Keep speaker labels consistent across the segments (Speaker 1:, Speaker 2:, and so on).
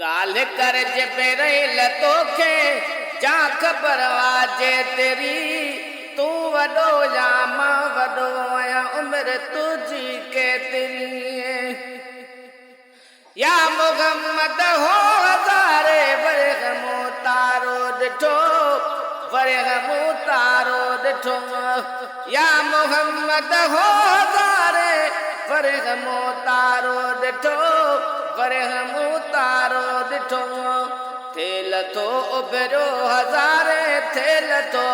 Speaker 1: गाल कर जिब्रील तोखे जा ख़बर वाजे तेरी तू वॾो या मां वॾो आहियां उमिरि तुझी केतिरी या मुहम्मद हो हज़ारे वरगमो तारो ॾिठो वरगमो तारो ॾिठो या मुहम्मद हो हज़ारे वरगमो तारो ॾिठो वरगमो तारो ॾिठो थियल थो उभरियो हज़ारे थियल थो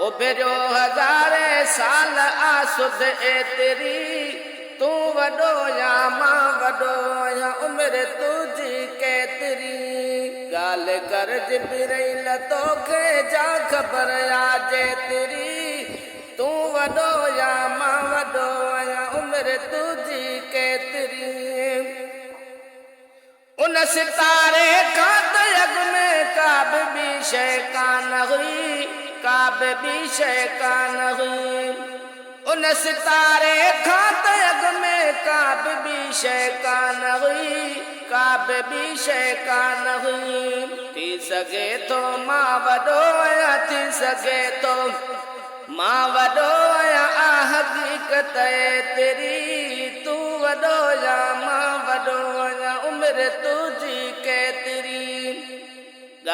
Speaker 1: उभरियो हज़ारे साल आसुद एतिरी तू वॾो या मां वॾो आहियां उमिरि तुझी केतिरी ॻाल्हि कर जिब्रील तोखे जा ख़बर आजे तेरी तू वॾो या मां वॾो आहियां उमिरि तुझी केतिरी उन सितारे खां त अॻु में का बि शइ कान हुई का बि शइ कान हुई उन सितारे खां त अॻु में का बि शइ कान हुई का बि शइ कान हुई थी सघे थो मां वॾो आहियां थी सघे थो मां वॾो आहियां हक़ीक़त तेरी तू वॾो या मां वॾो आहियां उमिरि तुझी केतिरी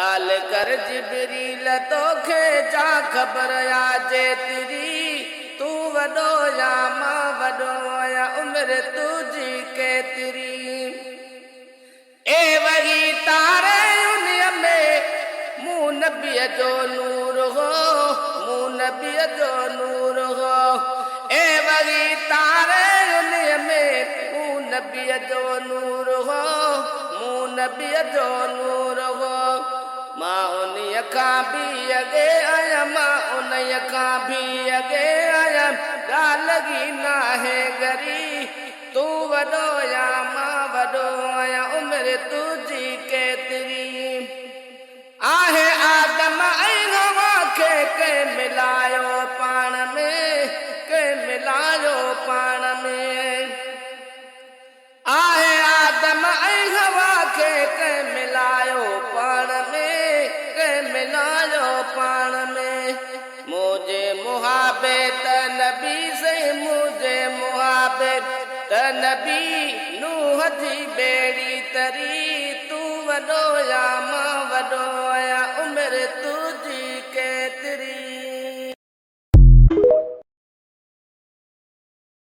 Speaker 1: ॻाल्हि कर जिब्रील तोखे जा ख़बर आजे तेरी तू वॾो या मां वॾो आहियां उमिरि तुझी केतिरी ए वही तारे उन्हीअ में मूं नबीअ जो नूर हो मूं नबीअ जो नूर हो ए वही तारे उन्हीअ में मूं नबीअ जो नूर हो मूं नबीअ जो नूर हो मां उन्हीअ खां बि अॻे आहियां मां उन्हीअ खां बि अॻे आहियां ॻाल्हि नाहे गरी तू वॾो या मां वॾो आहियां उमिरि तुझी केतिरी आहे आदम ऐं हवा खे कंहिं मिलायो पाण में कंहिं मिलायो पाण में आहे आदम ऐं हवा खे कंहिं मिलायो पाण में कंहिं मिलायो पाण में मुझे मुहाबे त नबी से मुझे मुहाबे त नबी नूह जी बेड़ी तरी तू वॾो या मां वॾो आहियां उमिरि तुझी